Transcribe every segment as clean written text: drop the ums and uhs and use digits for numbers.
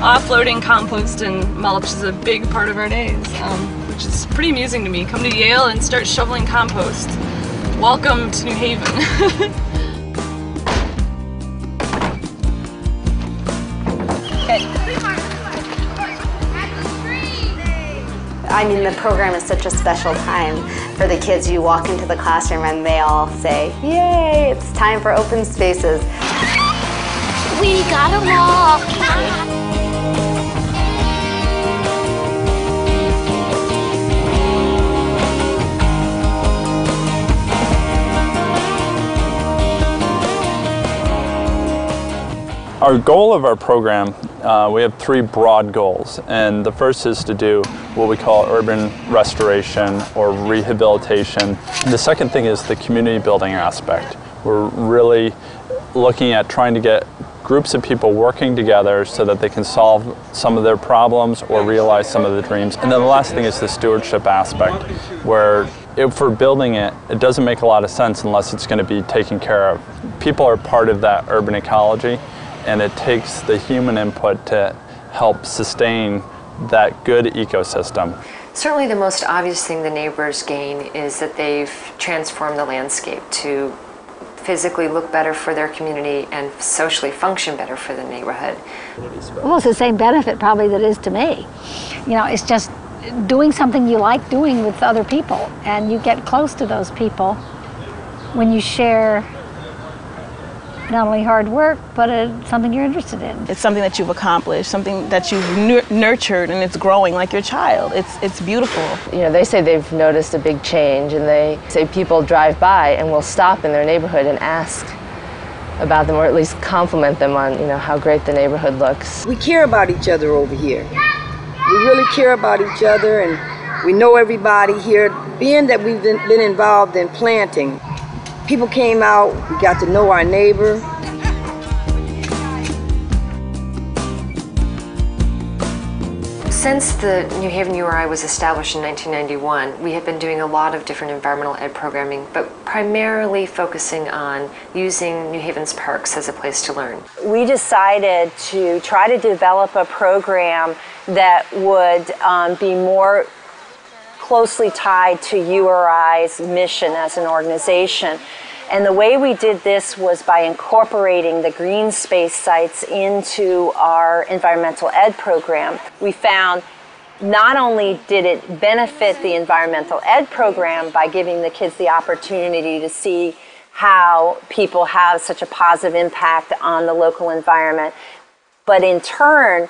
offloading compost and mulch is a big part of our days, which is pretty amusing to me. Come to Yale and start shoveling compost. Welcome to New Haven. I mean, the program is such a special time for the kids. You walk into the classroom and they all say, "Yay, it's time for open spaces." We gotta walk. Our goal of our program, we have 3 broad goals, and the first is to do what we call urban restoration or rehabilitation. The second thing is the community building aspect. We're really looking at trying to get groups of people working together so that they can solve some of their problems or realize some of the dreams. And then the last thing is the stewardship aspect, where if we're building it, it doesn't make a lot of sense unless it's going to be taken care of. People are part of that urban ecology, and it takes the human input to help sustain that good ecosystem. Certainly the most obvious thing the neighbors gain is that they've transformed the landscape to physically look better for their community and socially function better for the neighborhood. Well, it's the same benefit probably that it is to me. You know, it's just doing something you like doing with other people, and you get close to those people when you share not only hard work, but something you're interested in. It's something that you've accomplished, something that you've nurtured, and it's growing like your child. It's beautiful. You know, they say they've noticed a big change, and they say people drive by and will stop in their neighborhood and ask about them, or at least compliment them on, you know, how great the neighborhood looks. We care about each other over here. We really care about each other, and we know everybody here. Being that we've been involved in planting, people came out, we got to know our neighbor. Since the New Haven URI was established in 1991, we have been doing a lot of different environmental ed programming, but primarily focusing on using New Haven's parks as a place to learn. We decided to try to develop a program that would be more closely tied to URI's mission as an organization. And the way we did this was by incorporating the Greenspace sites into our environmental ed program. We found not only did it benefit the environmental ed program by giving the kids the opportunity to see how people have such a positive impact on the local environment, but in turn,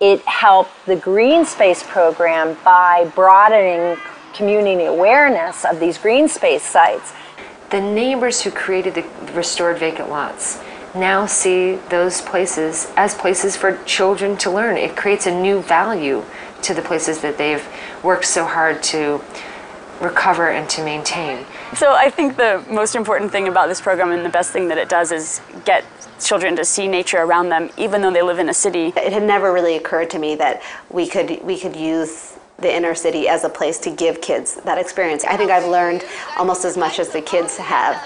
it helped the Greenspace program by broadening community awareness of these Greenspace sites. The neighbors who created the restored vacant lots now see those places as places for children to learn. It creates a new value to the places that they've worked so hard to recover and to maintain. So I think the most important thing about this program, and the best thing that it does, is get children to see nature around them, even though they live in a city. It had never really occurred to me that we could use the inner city as a place to give kids that experience. I think I've learned almost as much as the kids have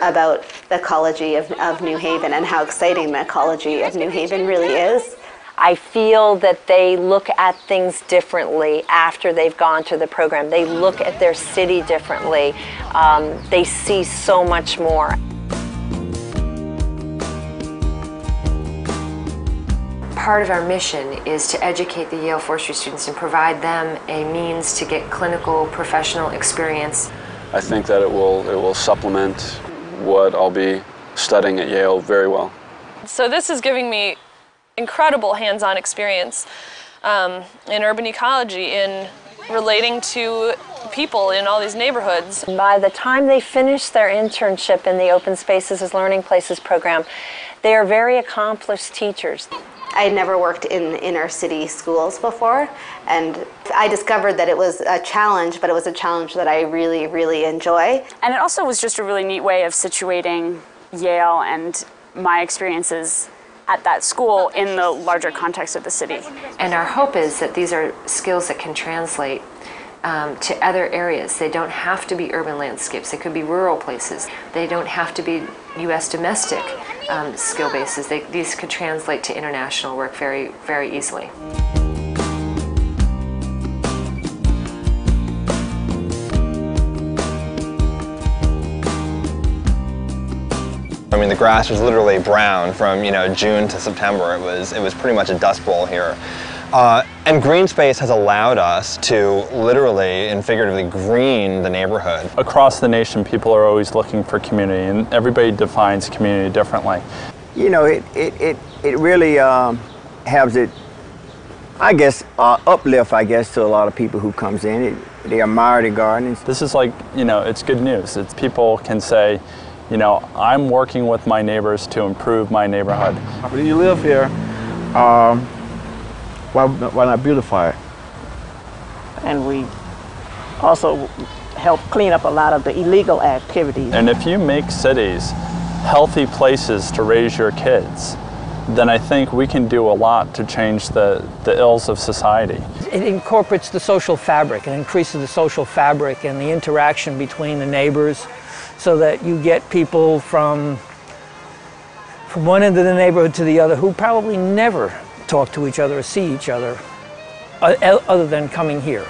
about the ecology of New Haven and how exciting the ecology of New Haven really is. I feel that they look at things differently after they've gone to the program. They look at their city differently. They see so much more. Part of our mission is to educate the Yale forestry students and provide them a means to get clinical, professional experience. I think that it will supplement what I'll be studying at Yale very well. So this is giving me incredible hands-on experience in urban ecology, in relating to people in all these neighborhoods. By the time they finish their internship in the Open Spaces as Learning Places program, they are very accomplished teachers. I had never worked in inner city schools before, and I discovered that it was a challenge, but it was a challenge that I really, really enjoy. And it also was just a really neat way of situating Yale and my experiences at that school in the larger context of the city. And our hope is that these are skills that can translate to other areas. They don't have to be urban landscapes. They could be rural places. They don't have to be U.S. domestic skill bases. These could translate to international work very, very easily. I mean, the grass was literally brown from, June to September. It was pretty much a dust bowl here. And Greenspace has allowed us to literally and figuratively green the neighborhood. Across the nation, people are always looking for community, and everybody defines community differently. It really has it, I guess, uplift, to a lot of people who comes in. They admire the gardens. This is like, it's good news. It's people can say, I'm working with my neighbors to improve my neighborhood. When you live here, why not beautify it? And we also help clean up a lot of the illegal activities. And if you make cities healthy places to raise your kids, then I think we can do a lot to change the ills of society. It incorporates the social fabric and increases the social fabric and the interaction between the neighbors, so that you get people from one end of the neighborhood to the other who probably never talk to each other or see each other other than coming here.